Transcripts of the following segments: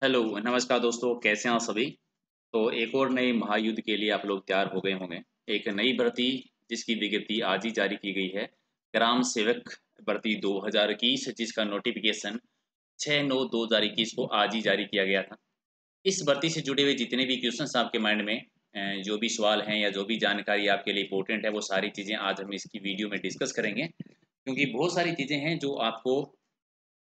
Hello, नमस्कार दोस्तों, कैसे हैं आप सभी? तो एक और नए महायुद्ध के लिए आप लोग तैयार हो गए होंगे। एक नई भर्ती जिसकी विज्ञप्ति आज ही जारी की गई है, ग्राम सेवक भर्ती 2021 जिसका नोटिफ़िकेशन 6/9/2021 को आज ही जारी किया गया था। इस भर्ती से जुड़े हुए जितने भी क्वेश्चन्स आपके माइंड में जो भी सवाल हैं या जो भी जानकारी आपके लिए इम्पोर्टेंट है, वो सारी चीज़ें आज हम इसकी वीडियो में डिस्कस करेंगे। क्योंकि बहुत सारी चीज़ें हैं जो आपको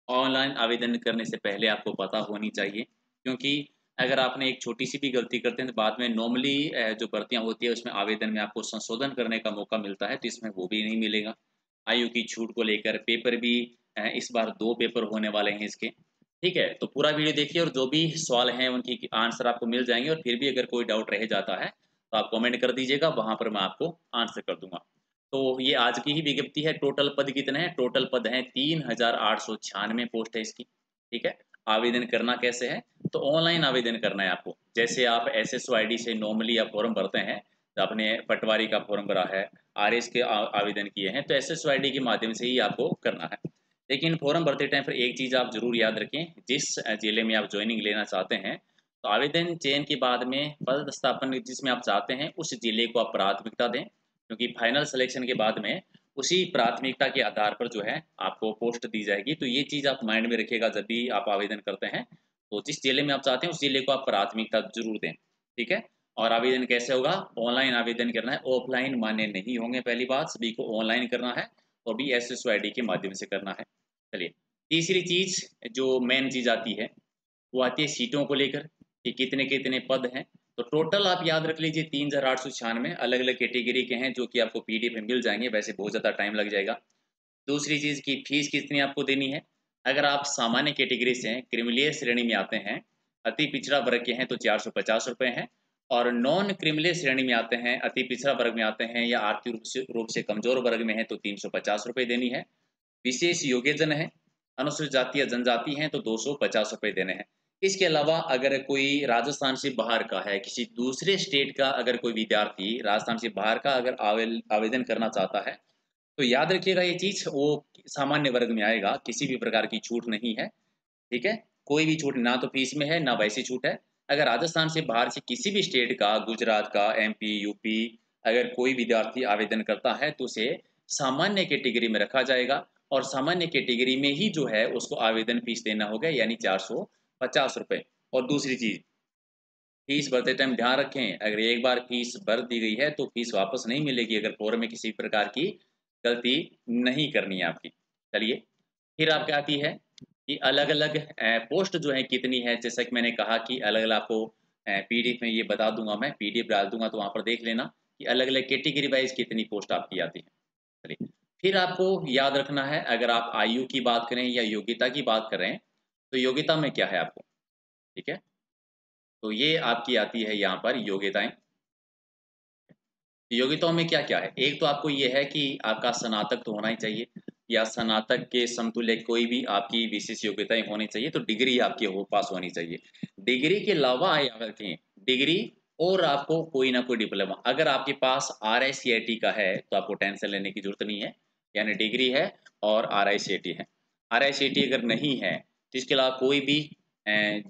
ऑनलाइन आवेदन करने से पहले आपको पता होनी चाहिए, क्योंकि अगर आपने एक छोटी-सी भी गलती करते हैं तो बाद में नॉर्मली जो भर्तियाँ होती है उसमें आवेदन में आपको संशोधन करने का मौका मिलता है, तो इसमें वो भी नहीं मिलेगा। आयु की छूट को लेकर पेपर भी इस बार 2 पेपर होने वाले हैं इसके, ठीक है? तो पूरा वीडियो देखिए और जो भी सवाल हैं उनकी आंसर आपको मिल जाएँगे और फिर भी अगर कोई डाउट रह जाता है, तो आप कमेंट कर दीजिएगा, वहाँ पर मैं आपको आंसर कर दूँगा। तो ये आज की ही विज्ञप्ति है, टोटल पद कितने हैं? टोटल पद हैं 3896 पोस्ट है इसकी, ठीक है? आवेदन करना कैसे है? तो ऑनलाइन आवेदन करना है आपको। जैसे आप एसएसओ आईडी से नॉर्मली आप फॉर्म भरते हैं, तो आपने पटवारी का फॉर्म भरा है, आरएस के आवेदन किए हैं, तो एसएसओ आईडी के माध्यम से ही आपको करना है। लेकिन फॉर्म भरते टाइम पर एक चीज़ आप ज़रूर याद रखें, जिस जिले में आप जॉइनिंग लेना चाहते हैं, तो आवेदन चयन के बाद में पदस्थापन जिसमें आप चाहते हैं, उस जिले को आप प्राथमिकता दें। क्योंकि फाइनल सिलेक्शन के बाद में उसी प्राथमिकता के आधार पर जो है आपको पोस्ट दी जाएगी। तो ये चीज़ आप माइंड में रखिएगा जब भी आप आवेदन करते हैं, तो जिस जिले में आप चाहते हैं उस जिले को आप प्राथमिकता ज़रूर दें, ठीक है? और आवेदन कैसे होगा? ऑनलाइन आवेदन करना है, ऑफलाइन मान्य नहीं होंगे पहली बात, सभी को ऑनलाइन करना है, वो भी एसएसओ आईडी के माध्यम से करना है। चलिए, तीसरी चीज़ जो मेन चीज़ आती है, वो आती है सीटों को लेकर कि कितने-कितने पद हैं। तो टोटल आप याद रख लीजिए 3896 अलग-अलग कैटेगरी के हैं जो कि आपको पीडीएफ में मिल जाएँगे, वैसे बहुत ज़्यादा टाइम लग जाएगा। दूसरी चीज़ की फ़ीस कितनी आपको देनी है? अगर आप सामान्य कैटेगरी से हैं, क्रिमिलियर श्रेणी में आते हैं, अति पिछड़ा वर्ग के हैं तो ₹450 हैं और नॉन क्रिमिलियर श्रेणी में आते हैं, अति पिछड़ा वर्ग में आते हैं या आर्थिक रूप से कमज़ोर वर्ग में हैं तो ₹350 देनी है। विशेष योग्यजन है, अनुसूचित जाति या जनजाति हैं तो ₹250 देने हैं। इसके अलावा अगर कोई राजस्थान से बाहर का है, किसी दूसरे स्टेट का अगर कोई विद्यार्थी राजस्थान से बाहर का अगर आवेदन करना चाहता है, तो याद रखिएगा ये चीज़ वो सामान्य वर्ग में आएगा, किसी भी प्रकार की छूट नहीं है, ठीक है? कोई भी छूट ना तो फीस में है, ना वैसी छूट है। अगर राजस्थान से बाहर से किसी भी स्टेट का, गुजरात का, एमपी, यूपी अगर कोई विद्यार्थी आवेदन करता है, तो उसे सामान्य कैटेगरी में रखा जाएगा और सामान्य कैटेगरी में ही जो है उसको आवेदन फीस देना होगा यानी ₹450। और दूसरी चीज़, फीस भरते टाइम ध्यान रखें, अगर एक बार फीस भर दी गई है, तो फीस वापस नहीं मिलेगी अगर फॉर्म में किसी प्रकार की गलती नहीं करनी है आपकी। चलिए, फिर आपकी आती है कि अलग-अलग पोस्ट जो है कितनी है, जैसा कि मैंने कहा कि अलग-अलग आपको पीडीएफ में ये बता दूँगा मैं, पीडीएफ डाल दूँगा तो वहाँ पर देख लेना कि अलग-अलग कैटेगरी वाइज़ कितनी पोस्ट आपकी आती है। चलिए, फिर आपको याद रखना है अगर आप आयु की बात करें या योग्यता की बात करें, तो योग्यता में क्या है आपको, ठीक है? तो ये आपकी आती है यहाँ पर योग्यताएँ। योग्यताओं में क्या-क्या है? एक तो आपको ये है कि आपका स्नातक तो होना ही चाहिए या स्नातक के समतुल्य कोई भी आपकी विशेष योग्यताएँ होनी चाहिए, तो डिग्री आपकी हो पास होनी चाहिए। डिग्री के अलावा याद रखें, डिग्री और आपको कोई ना कोई डिप्लोमा अगर आपके पास आरआईसीआईटी का है, तो आपको टेंशन लेने की ज़रूरत नहीं है, यानी डिग्री है और आरआईसीआईटी है। आरआईसीआईटी अगर नहीं है, तो इसके अलावा कोई भी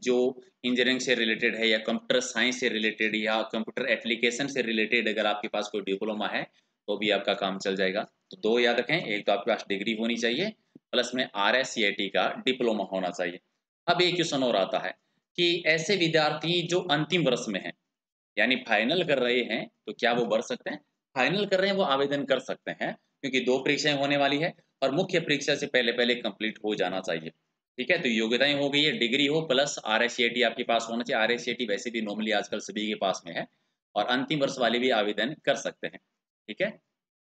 जो इंजीनियरिंग से रिलेटेड है या कंप्यूटर साइंस से रिलेटेड या कंप्यूटर एप्लीकेशन से रिलेटेड अगर आपके पास कोई डिप्लोमा है, तो भी आपका काम चल जाएगा। तो 2 याद रखें, एक तो आपके पास डिग्री होनी चाहिए, प्लस में आरएस-सीआईटी का डिप्लोमा होना चाहिए। अब एक क्वेश्चन और आता है कि ऐसे विद्यार्थी जो अंतिम वर्ष में हैं, यानी फाइनल कर रहे हैं, तो क्या वो भर सकते हैं? फाइनल कर रहे हैं, वो आवेदन कर सकते हैं, क्योंकि 2 परीक्षाएँ होने वाली है और मुख्य परीक्षा से पहले-पहले कंप्लीट हो जाना चाहिए। ठीक है? तो योग्यताएँ हो गई है, डिग्री हो प्लस आरएस-सीआईटी आपके पास होना चाहिए। आरएस-सीआईटी वैसे भी नॉर्मली आजकल सभी के पास में है और अंतिम वर्ष वाले भी आवेदन कर सकते हैं। ठीक है?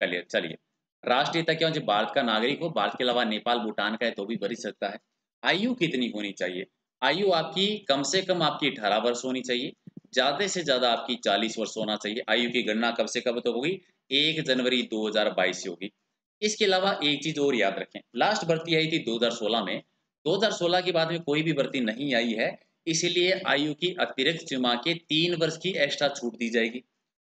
चलिए चलिए। राष्ट्रीयता क्या जो भारत का नागरिक हो, भारत के अलावा नेपाल, भूटान का है तो भी भर ही सकता है। आयु कितनी होनी चाहिए? आयु आपकी कम से कम आपकी 18 वर्ष होनी चाहिए, ज़्यादा से ज़्यादा आपकी 40 वर्ष होना चाहिए। आयु की गणना कब से कब तक होगी? 1 जनवरी 2022 से होगी। इसके अलावा एक चीज़ और याद रखें, लास्ट भर्ती आई थी 2016 में, 2016 के बाद में कोई भी भर्ती नहीं आई है, इसीलिए आयु की अतिरिक्त सीमा के 3 वर्ष की एक्स्ट्रा छूट दी जाएगी।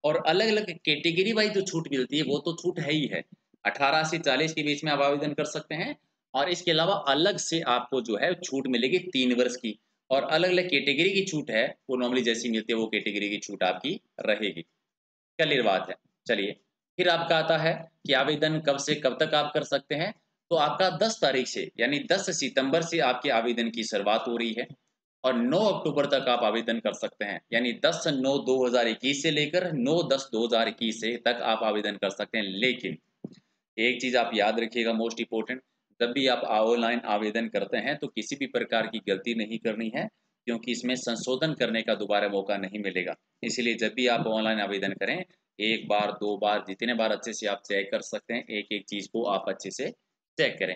और अलग-अलग कैटेगरी वाइज़ जो छूट मिलती है, वो तो छूट है ही है। 18 से 40 के बीच में आप आवेदन कर सकते हैं और इसके अलावा अलग से आपको जो है छूट मिलेगी 3 वर्ष की। और अलग अलग कैटेगरी की छूट है वो नॉर्मली जैसी मिलती है वो कैटेगरी की छूट आपकी रहेगी। क्लियर बात है। चलिए, फिर आपका आता है कि आवेदन कब से कब तक आप कर सकते हैं। तो आपका 10 तारीख से यानी 10 सितंबर से आपके आवेदन की शुरुआत हो रही है और 9 अक्टूबर तक आप आवेदन कर सकते हैं। यानी 10/9/2021 से लेकर 9/10/2021 से तक आप आवेदन कर सकते हैं। लेकिन एक चीज़ आप याद रखिएगा मोस्ट इम्पोर्टेंट, जब भी आप ऑनलाइन आवेदन करते हैं तो किसी भी प्रकार की गलती नहीं करनी है, क्योंकि इसमें संशोधन करने का दोबारा मौका नहीं मिलेगा। इसीलिए जब भी आप ऑनलाइन आवेदन करें, 1 बार 2 बार जितने बार अच्छे से आप चेक कर सकते हैं, एक-एक चीज़ को आप अच्छे से चेक करें।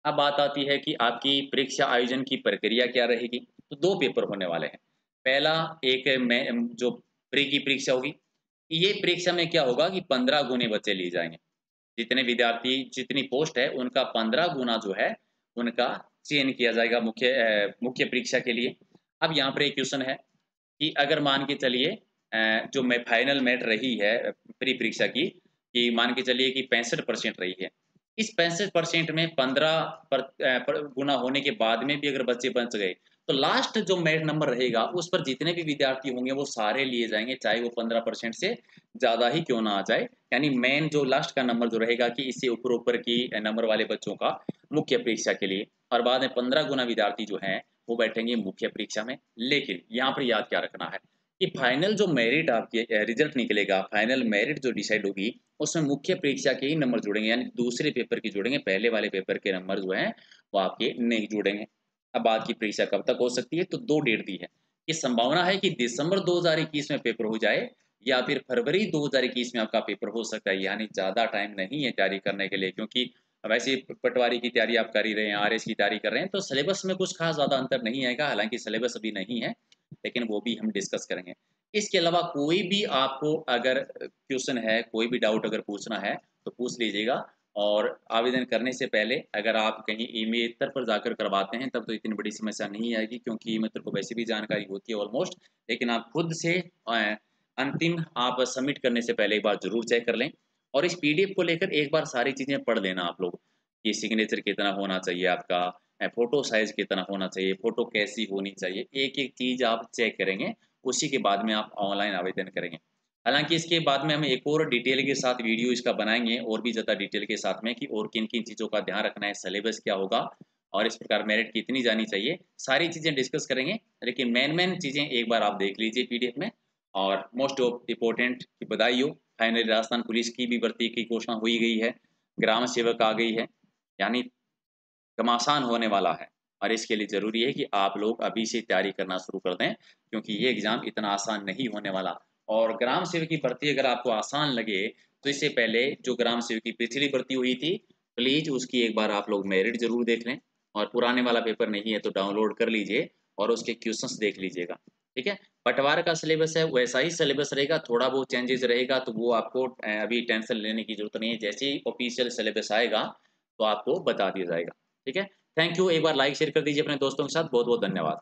अब बात आती है कि आपकी परीक्षा आयोजन की प्रक्रिया क्या रहेगी? तो 2 पेपर होने वाले हैं। पहला एक में जो प्री की परीक्षा होगी, ये परीक्षा में क्या होगा कि 15 गुने बच्चे लिए जाएँगे। जितने विद्यार्थी जितनी पोस्ट है उनका 15 गुना जो है उनका चयन किया जाएगा मुख्य परीक्षा के लिए। अब यहाँ पर एक क्वेश्चन है कि अगर मान के चलिए जो मैं फाइनल मेरिट रही है प्री परीक्षा की, कि मान के चलिए कि 65% रही है। इस 65% में 15 गुना होने के बाद में भी अगर बच्चे बच गए, तो लास्ट जो मेरिट नंबर रहेगा उस पर जितने भी विद्यार्थी होंगे वो सारे लिए जाएँगे, चाहे वो 15% से ज़्यादा ही क्यों ना आ जाए। यानी मेन जो लास्ट का नंबर जो रहेगा कि इससे ऊपर-ऊपर की नंबर वाले बच्चों का मुख्य परीक्षा के लिए और बाद में 15 गुना विद्यार्थी जो हैं, वो बैठेंगे मुख्य परीक्षा में। लेकिन यहाँ पर याद क्या रखना है कि फाइनल जो मेरिट आपके रिज़ल्ट निकलेगा, फाइनल मेरिट जो डिसाइड होगी, उसमें मुख्य परीक्षा के ही नंबर जुड़ेंगे, यानी दूसरे पेपर के जुड़ेंगे, पहले वाले पेपर के नंबर जो हैं, वो आपके नहीं जुड़ेंगे। अब बात की परीक्षा कब तक हो सकती है, तो 2 डेट दी है। ये संभावना है कि दिसंबर 2021 में पेपर हो जाए या फिर फरवरी 2021 में आपका पेपर हो सकता है, यानी ज़्यादा टाइम नहीं है तैयारी करने के लिए, क्योंकि वैसे ही पटवारी की तैयारी आप कर ही रहे हैं, आरएस की तैयारी कर रहे हैं, तो सिलेबस में कुछ खास ज़्यादा अंतर नहीं आएगा, हालाँकि सिलेबस अभी नहीं है, लेकिन वो भी हम डिस्कस करेंगे। इसके अलावा कोई भी आपको अगर क्वेश्चन है, कोई भी डाउट अगर पूछना है, तो पूछ लीजिएगा और आवेदन करने से पहले अगर आप कहीं ई-मित्र पर जाकर करवाते हैं, तब तो इतनी बड़ी समस्या नहीं आएगी, क्योंकि ई-मित्र को वैसे भी जानकारी होती है ऑलमोस्ट। लेकिन आप खुद से अंतिम आप सबमिट करने से पहले एक बार ज़रूर चेक कर लें और इस पीडीएफ को लेकर एक बार सारी चीज़ें पढ़ लेना आप लोग, कि सिग्नेचर कितना होना चाहिए आपका, फ़ोटो साइज़ कितना होना चाहिए, फ़ोटो कैसी होनी चाहिए, एक-एक चीज़ आप चेक करेंगे, उसी के बाद में आप ऑनलाइन आवेदन करेंगे। हालाँकि इसके बाद में हम एक और डिटेल के साथ वीडियो इसका बनाएँगे और भी ज़्यादा डिटेल के साथ में कि और किन-किन चीज़ों का ध्यान रखना है, सिलेबस क्या होगा और इस प्रकार मेरिट कितनी जानी चाहिए, सारी चीज़ें डिस्कस करेंगे। लेकिन मेन-मेन चीज़ें एक बार आप देख लीजिए पीडीएफ में और मोस्ट ऑफ इम्पोर्टेंट कि बधाई हो, फाइनली राजस्थान पुलिस की भी भर्ती की घोषणा हुई गई है, ग्राम सेवक आ गई है, यानी घमासान होने वाला है और इसके लिए ज़रूरी है कि आप लोग अभी से तैयारी करना शुरू कर दें, क्योंकि ये एग्ज़ाम इतना आसान नहीं होने वाला। और ग्राम सेवक की भर्ती अगर आपको आसान लगे, तो इससे पहले जो ग्राम सेवक की पिछली भर्ती हुई थी, प्लीज़ उसकी एक बार आप लोग मेरिट ज़रूर देख लें और पुराने वाला पेपर नहीं है तो डाउनलोड कर लीजिए और उसके क्वेश्चंस देख लीजिएगा, ठीक है? पटवार का सिलेबस है, वैसा ही सिलेबस रहेगा, थोड़ा बहुत चेंजेज़ रहेगा, तो वो आपको अभी टेंशन लेने की ज़रूरत नहीं है। जैसे ही ऑफ़िशियल सिलेबस आएगा, तो आपको बता दिया जाएगा। ठीक है? Thank you. एक बार लाइक शेयर कर दीजिए अपने दोस्तों के साथ। बहुत-बहुत धन्यवाद।